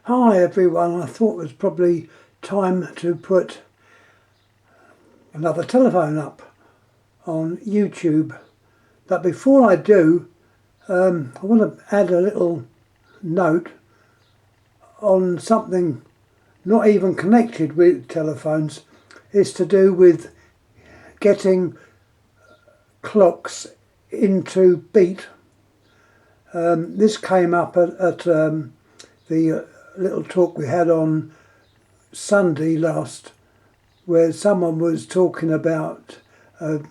Hi everyone, I thought it was probably time to put another telephone up on YouTube. But before I do, I want to add a little note on something not even connected with telephones. It's to do with getting clocks into beat. This came up at the little talk we had on Sunday last, where someone was talking about an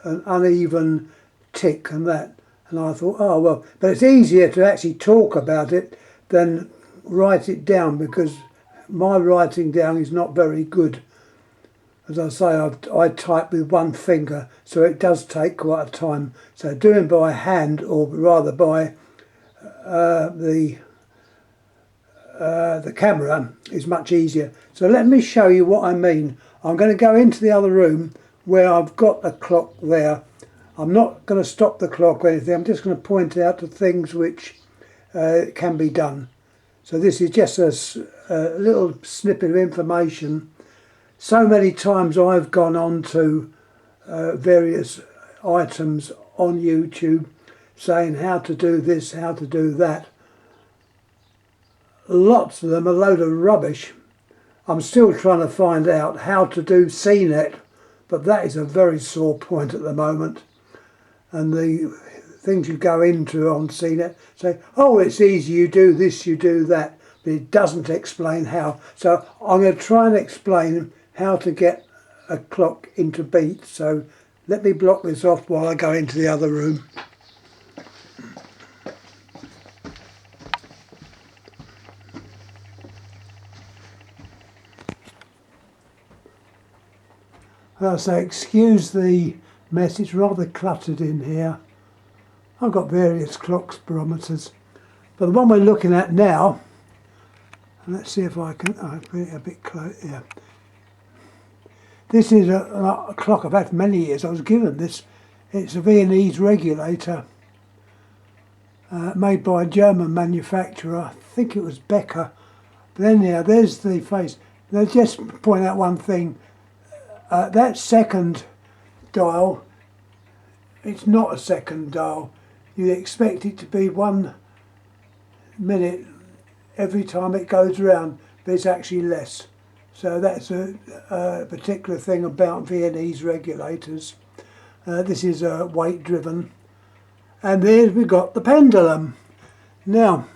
uneven tick and that, and I thought, oh well, but it's easier to actually talk about it than write it down, because my writing down is not very good. As I say, I type with one finger, so it does take quite a time. So doing by hand, or rather by the camera, is much easier. So let me show you what I mean. I'm going to go into the other room where I've got a clock there. I'm not going to stop the clock or anything. I'm just going to point out the things which can be done. So this is just a little snippet of information. So many times I've gone on to various items on YouTube saying how to do this, how to do that. Lots of them are a load of rubbish. I'm still trying to find out how to do CNET, but that is a very sore point at the moment. And the things you go into on CNET say, oh, it's easy, you do this, you do that, but it doesn't explain how. So I'm going to try and explain how to get a clock into beat. So let me block this off while I go into the other room. So excuse the mess, it's rather cluttered in here. I've got various clocks, barometers, but the one we're looking at now, let's see if I can put it a bit close here. This is a clock I've had for many years. I was given this. It's a Viennese regulator made by a German manufacturer. I think it was Becker. But anyhow, there's the face. Now just point out one thing. That second dial, it's not a second dial. You expect it to be 1 minute every time it goes round, but it's actually less. So that's a particular thing about Viennese regulators. This is weight driven. And there we've got the pendulum. Now,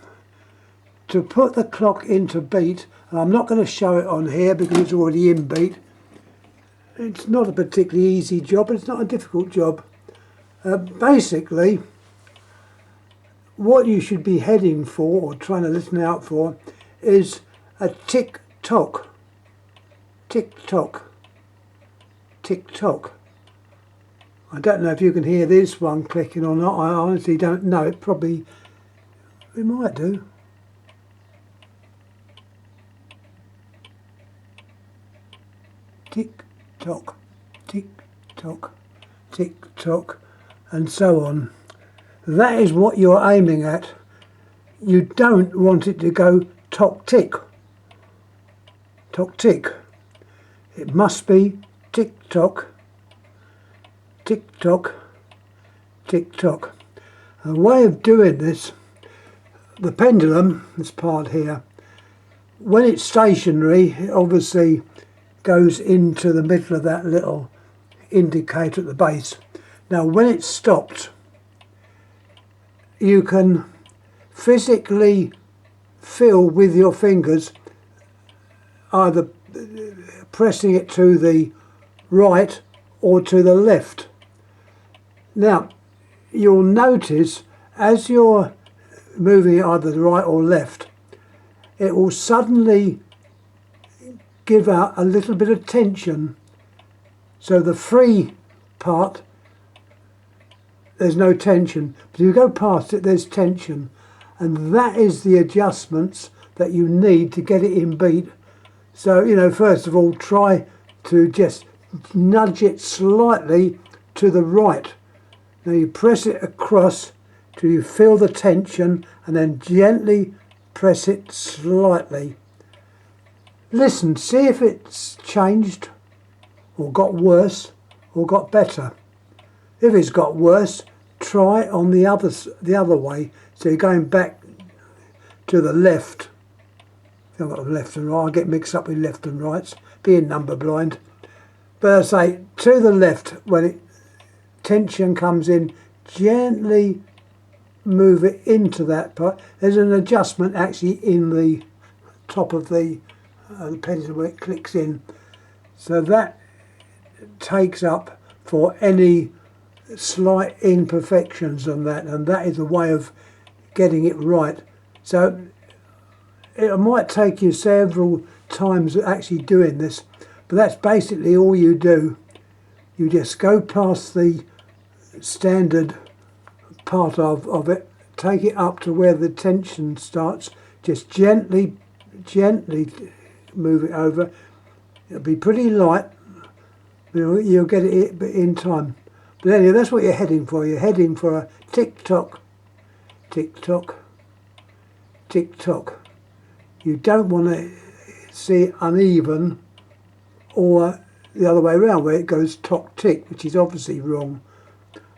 to put the clock into beat, and I'm not going to show it on here because it's already in beat. It's not a particularly easy job, but it's not a difficult job. Basically, what you should be heading for, or trying to listen out for, is a tick-tock. Tick-tock. Tick-tock. I don't know if you can hear this one clicking or not. I honestly don't know. It might do. Tick-tock, tick-tock, tick-tock, and so on. That is what you're aiming at. You don't want it to go tock-tick. Tock-tick. It must be tick-tock, tick-tock, tick-tock. A way of doing this, the pendulum, this part here, when it's stationary, it obviously goes into the middle of that little indicator at the base. Now when it's stopped, you can physically feel with your fingers, either pressing it to the right or to the left. Now you'll notice as you're moving it either the right or left, it will suddenly give out a little bit of tension. So the free part, there's no tension, but if you go past it, there's tension, and that is the adjustments that you need to get it in beat. So, you know, first of all, try to just nudge it slightly to the right. Now you press it across till you feel the tension, and then gently press it slightly. Listen, see if it's changed or got worse or got better. If it's got worse, try it on the other way. So you're going back to the left. I've got left and right. I get mixed up with left and rights, being number blind. But I say to the left, when tension comes in, gently move it into that part. There's an adjustment actually in the top of the pendulum where it clicks in. So that takes up for any slight imperfections on that, and that is a way of getting it right. So it might take you several times actually doing this, but that's basically all you do. You just go past the standard part of it, take it up to where the tension starts, just gently move it over. It'll be pretty light, you'll get it in time. But anyway, that's what you're heading for. You're heading for a tick-tock, tick-tock, tick-tock. You don't want to see it uneven or the other way around where it goes tock-tick, which is obviously wrong.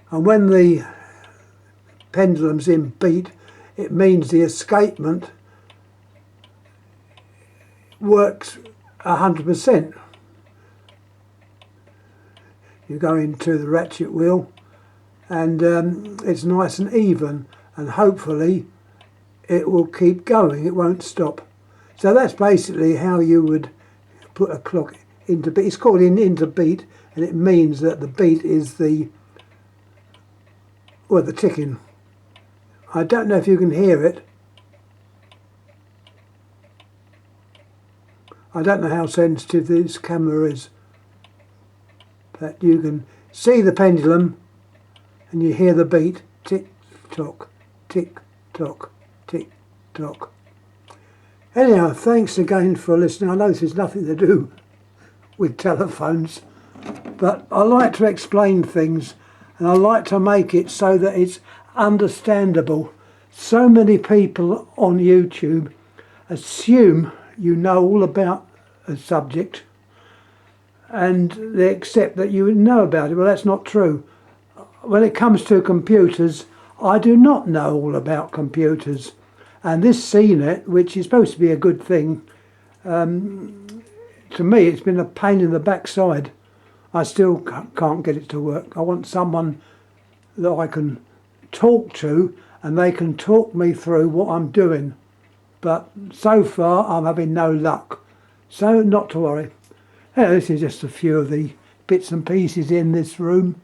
And when the pendulum's in beat, it means the escapement works 100%. You go into the ratchet wheel and it's nice and even, and hopefully it will keep going, it won't stop. So that's basically how you would put a clock into beat. It's called into beat, and it means that the beat is the ticking. I don't know if you can hear it. I don't know how sensitive this camera is, but you can see the pendulum and you hear the beat, tick tock, tick tock, tick tock. Anyhow, thanks again for listening. I know this has nothing to do with telephones, but I like to explain things and I like to make it so that it's understandable. So many people on YouTube assume you know all about a subject and they accept that you know about it. Well, that's not true. When it comes to computers, I do not know all about computers. And this CNET, which is supposed to be a good thing, to me it's been a pain in the backside. I still can't get it to work. I want someone that I can talk to and they can talk me through what I'm doing. But so far I'm having no luck. So not to worry. This is just a few of the bits and pieces in this room.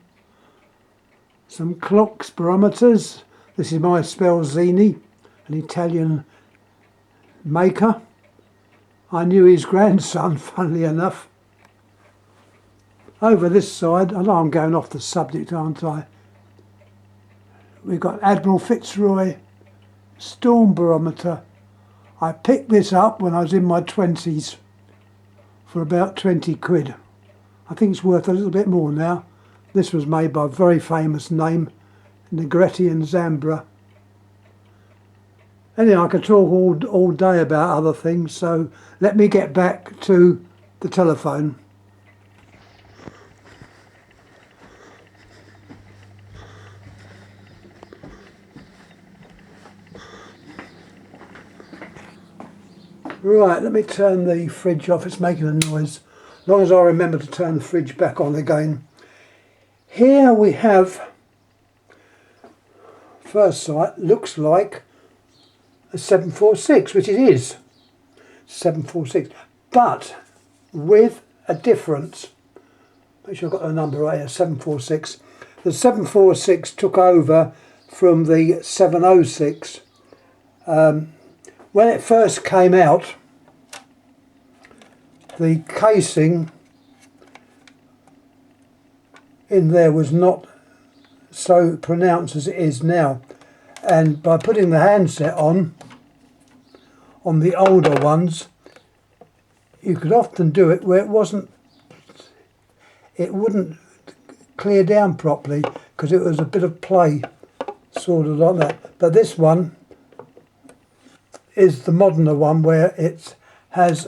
Some clocks, barometers. This is my Spelzini, an Italian maker. I knew his grandson, funnily enough. Over this side, I know I'm going off the subject, aren't I? We've got Admiral Fitzroy storm barometer. I picked this up when I was in my 20s for about 20 quid. I think it's worth a little bit more now. This was made by a very famous name, Negretti and Zambra. Anyway, I could talk all day about other things, so let me get back to the telephone. Right, let me turn the fridge off, it's making a noise. As long as I remember to turn the fridge back on again. Here we have, first sight, looks like a 746, which it is, 746, but with a difference. Make sure I've got the number right here, 746. The 746 took over from the 706. When it first came out, the casing in there was not so pronounced as it is now, and by putting the handset on the older ones, you could often do it where it wouldn't clear down properly because it was a bit of play, sort of like that. But this one is the moderner one, where it has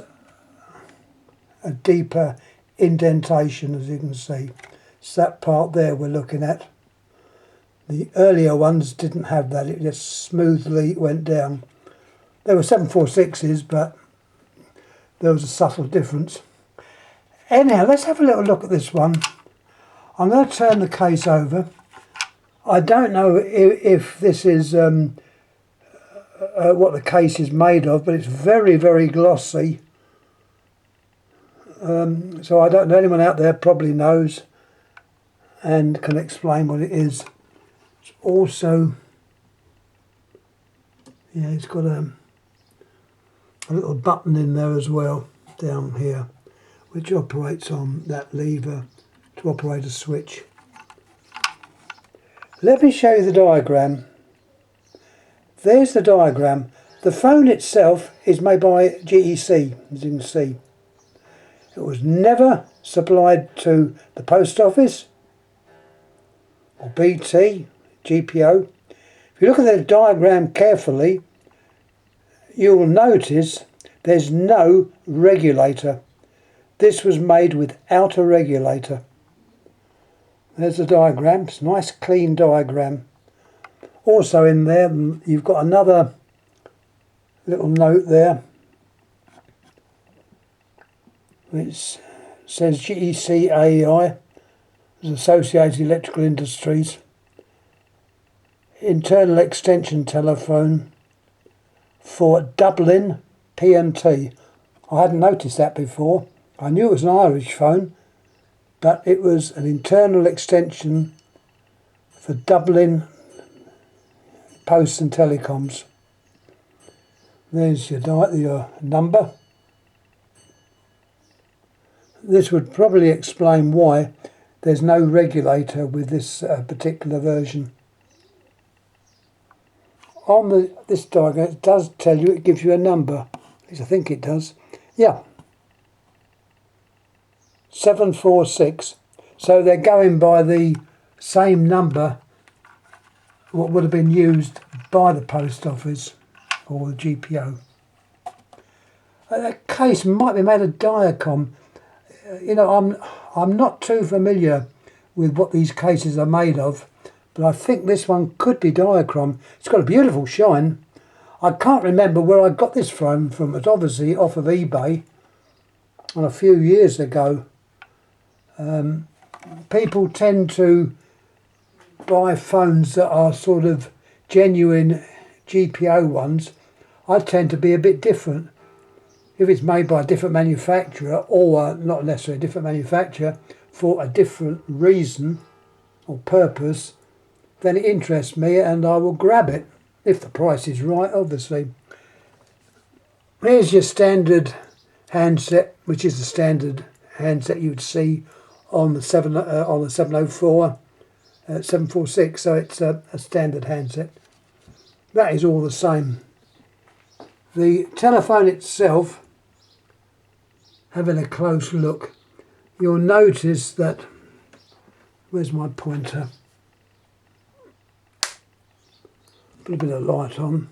a deeper indentation, as you can see. It's that part there we're looking at. The earlier ones didn't have that, it just smoothly went down. They were 746s, but there was a subtle difference. Anyhow, let's have a little look at this one. I'm going to turn the case over. I don't know if this is what the case is made of, but it's very, very glossy. So I don't know, anyone out there probably knows and can explain what it is. It's also, yeah, it's got a little button in there as well, down here, which operates on that lever to operate a switch. Let me show you the diagram. There's the diagram. The phone itself is made by GEC, as you can see. It was never supplied to the post office or BT, GPO. If you look at the diagram carefully, you will notice there's no regulator. This was made without a regulator. There's the diagram. It's a nice clean diagram. Also in there you've got another little note there which says GEC AEI, Associated Electrical Industries, internal extension telephone for Dublin PMT. I hadn't noticed that before. I knew it was an Irish phone, but it was an internal extension for Dublin Posts and Telecoms. There's your number. This would probably explain why there's no regulator with this particular version. On this diagram, it does tell you, it gives you a number. At least I think it does. Yeah. 746. So they're going by the same number what would have been used by the post office or the GPO. That case might be made of Diacom. You know, I'm not too familiar with what these cases are made of, but I think this one could be Diacom. It's got a beautiful shine. I can't remember where I got this from. It's obviously off of eBay on a few years ago. People tend to buy phones that are sort of genuine GPO ones. I tend to be a bit different. If it's made by a different manufacturer, or not necessarily a different manufacturer, for a different reason or purpose, then it interests me and I will grab it, if the price is right, obviously. Here's your standard handset, which is the standard handset you'd see on the 704, 746, so it's a standard handset. That is all the same. The telephone itself, having a close look, you'll notice that, where's my pointer? Put a bit of light on.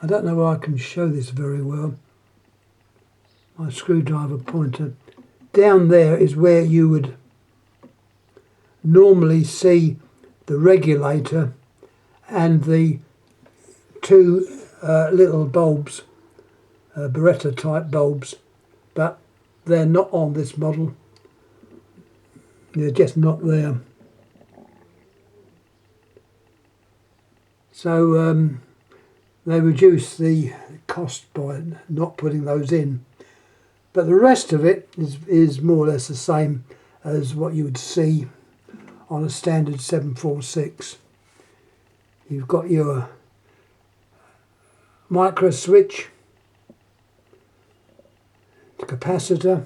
I don't know why I can show this very well. My screwdriver pointer. Down there is where you would normally see the regulator and the two little bulbs, Beretta type bulbs, but they're not on this model. They're just not there. So they reduce the cost by not putting those in. But the rest of it is more or less the same as what you would see on a standard 746. You've got your micro switch, capacitor,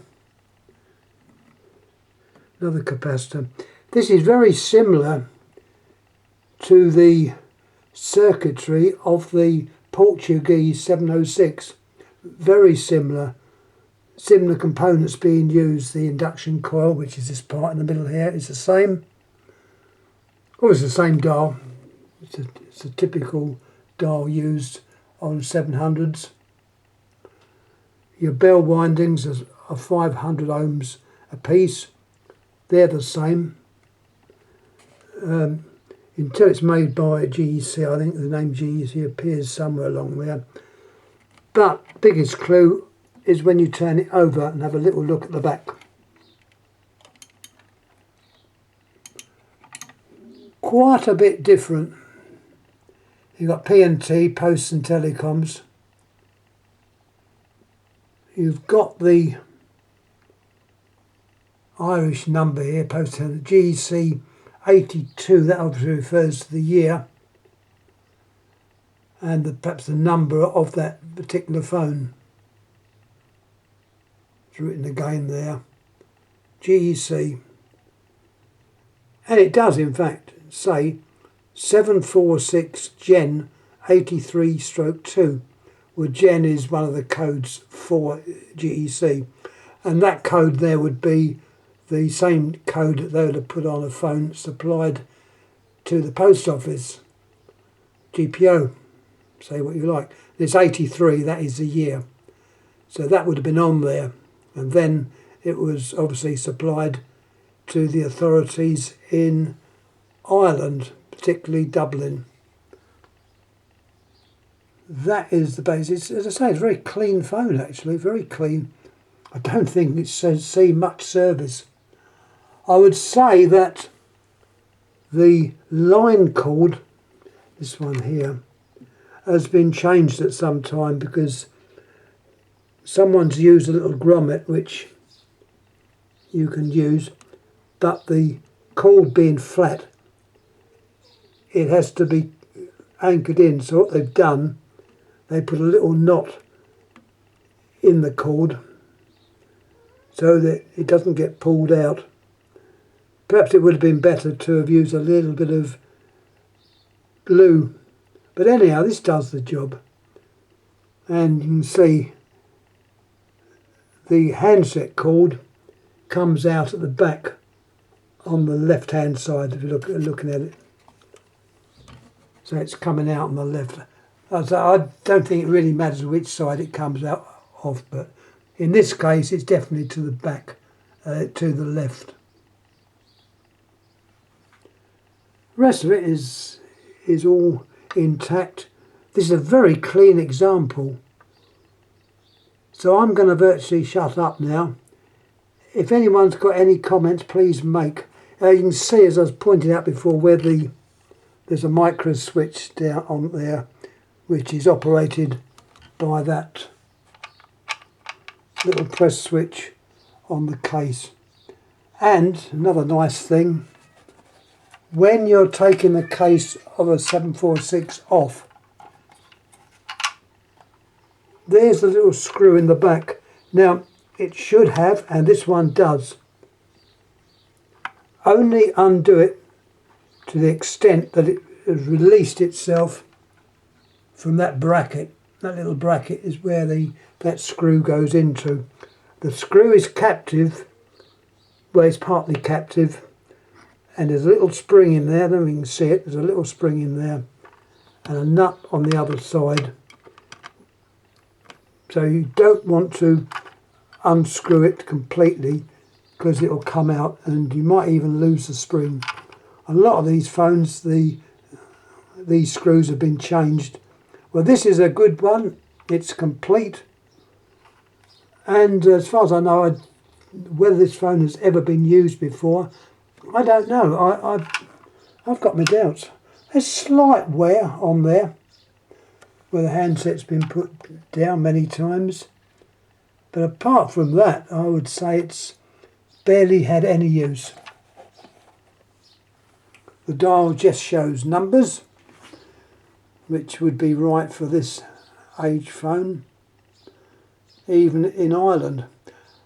another capacitor. This is very similar to the circuitry of the Portuguese 706. Very similar. Similar components being used. The induction coil, which is this part in the middle here, is the same. Always the same dial. It's a typical dial used on 700s. Your bell windings are 500 ohms a piece. They're the same. Until it's made by GEC, I think the name GEC appears somewhere along there. But biggest clue is when you turn it over and have a little look at the back. Quite a bit different. You've got P&T, Posts and Telecoms. You've got the Irish number here, Post and GEC 82, that obviously refers to the year and perhaps the number of that particular phone. It's written again there, GEC. And it does in fact say 746 Gen 83/2, where Gen is one of the codes for GEC. And that code there would be the same code that they would have put on a phone supplied to the post office, GPO, say what you like. It's 83, that is the year. So that would have been on there. And then it was obviously supplied to the authorities in Ireland, particularly Dublin. That is the basis. As I say, it's a very clean phone actually, very clean. I don't think it says see much service. I would say that the line cord, this one here, has been changed at some time because someone's used a little grommet which you can use, but the cord being flat, it has to be anchored in. So what they've done, they put a little knot in the cord so that it doesn't get pulled out. Perhaps it would have been better to have used a little bit of glue. But anyhow, this does the job. And you can see the handset cord comes out at the back on the left hand side if you're looking at it. So it's coming out on the left. I don't think it really matters which side it comes out of, but in this case it's definitely to the back, to the left. The rest of it is all intact. This is a very clean example. So I'm going to virtually shut up now. If anyone's got any comments, please make. You can see, as I was pointing out before, where there's a micro switch down on there, which is operated by that little press switch on the case. And another nice thing, when you're taking the case of a 746 off, there's the little screw in the back. Now it should have, and this one does, only undo it to the extent that it has released itself from that bracket. That little bracket is where that screw goes into. The screw is captive, well, it's partly captive, and there's a little spring in there. I don't know if you can see it. There's a little spring in there and a nut on the other side. So you don't want to unscrew it completely because it will come out and you might even lose the spring. A lot of these phones, these screws have been changed. Well, this is a good one. It's complete. And as far as I know, whether this phone has ever been used before, I don't know. I've got my doubts. There's slight wear on there where the handset's been put down many times. But apart from that, I would say it's barely had any use. The dial just shows numbers, which would be right for this age phone, even in Ireland.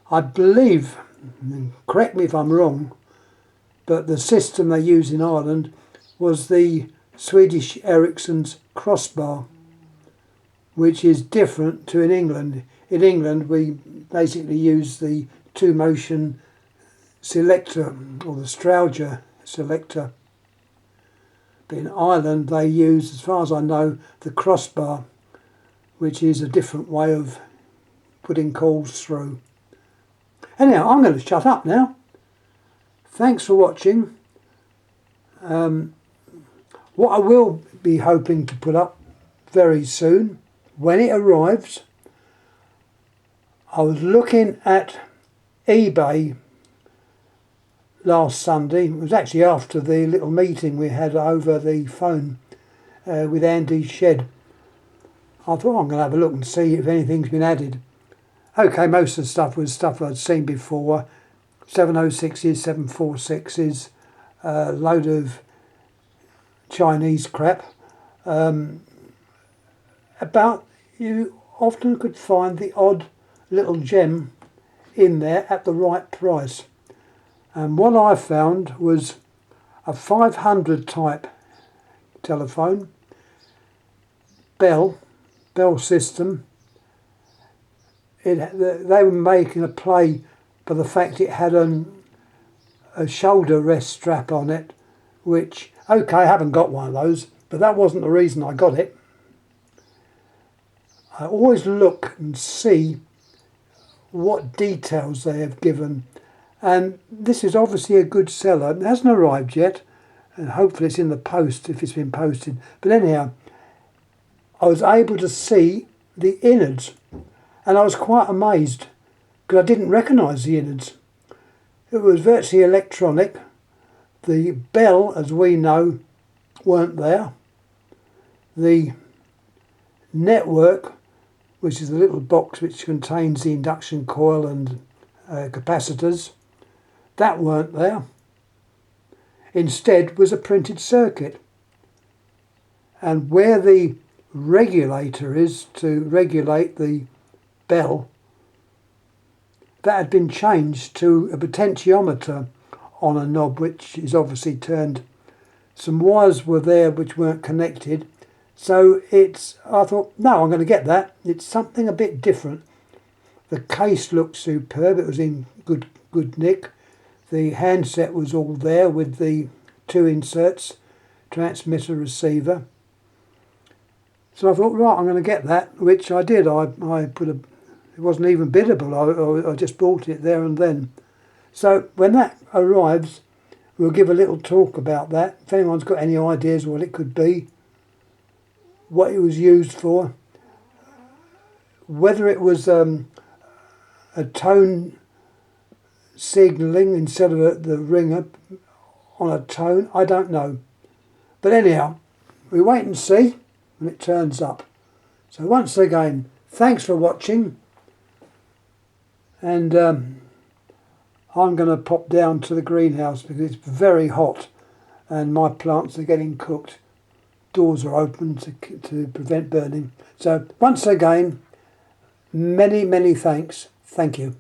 I believe, correct me if I'm wrong, but the system they use in Ireland was the Swedish Ericsson's crossbar, which is different to in England. In England, we basically use the two-motion selector, or the Strauger selector. But in Ireland they use, as far as I know, the crossbar, which is a different way of putting calls through. Anyhow, I'm going to shut up now. Thanks for watching. What I will be hoping to put up very soon, when it arrives, I was looking at eBay last Sunday. It was actually after the little meeting we had over the phone with Andy Shed. I thought I'm going to have a look and see if anything's been added. Okay, most of the stuff was stuff I'd seen before. 706s, 746s, a load of Chinese crap. About you often could find the odd little gem in there at the right price. And what I found was a 500 type telephone, Bell system. They were making a play for the fact it had a shoulder rest strap on it, which, okay, I haven't got one of those, but that wasn't the reason I got it. I always look and see what details they have given, and this is obviously a good seller. It hasn't arrived yet, and hopefully it's in the post if it's been posted. But anyhow, I was able to see the innards, and I was quite amazed because I didn't recognise the innards. It was virtually electronic. The bell, as we know, weren't there. The network, which is the little box which contains the induction coil and capacitors, that weren't there. Instead was a printed circuit. And where the regulator is to regulate the bell, that had been changed to a potentiometer on a knob, which is obviously turned. Some wires were there which weren't connected. So I thought, no, I'm going to get that. It's something a bit different. The case looked superb. It was in good nick. The handset was all there with the two inserts, transmitter, receiver. So I thought, right, I'm going to get that, which I did. I put it wasn't even biddable. I just bought it there and then. So when that arrives, we'll give a little talk about that. If anyone's got any ideas what it could be, what it was used for, whether it was a tone signalling instead of the ringer on a tone, I don't know. But anyhow, we wait and see when it turns up. So once again, thanks for watching, and I'm going to pop down to the greenhouse because it's very hot and my plants are getting cooked. Doors are open to prevent burning. So once again, many thanks. Thank you.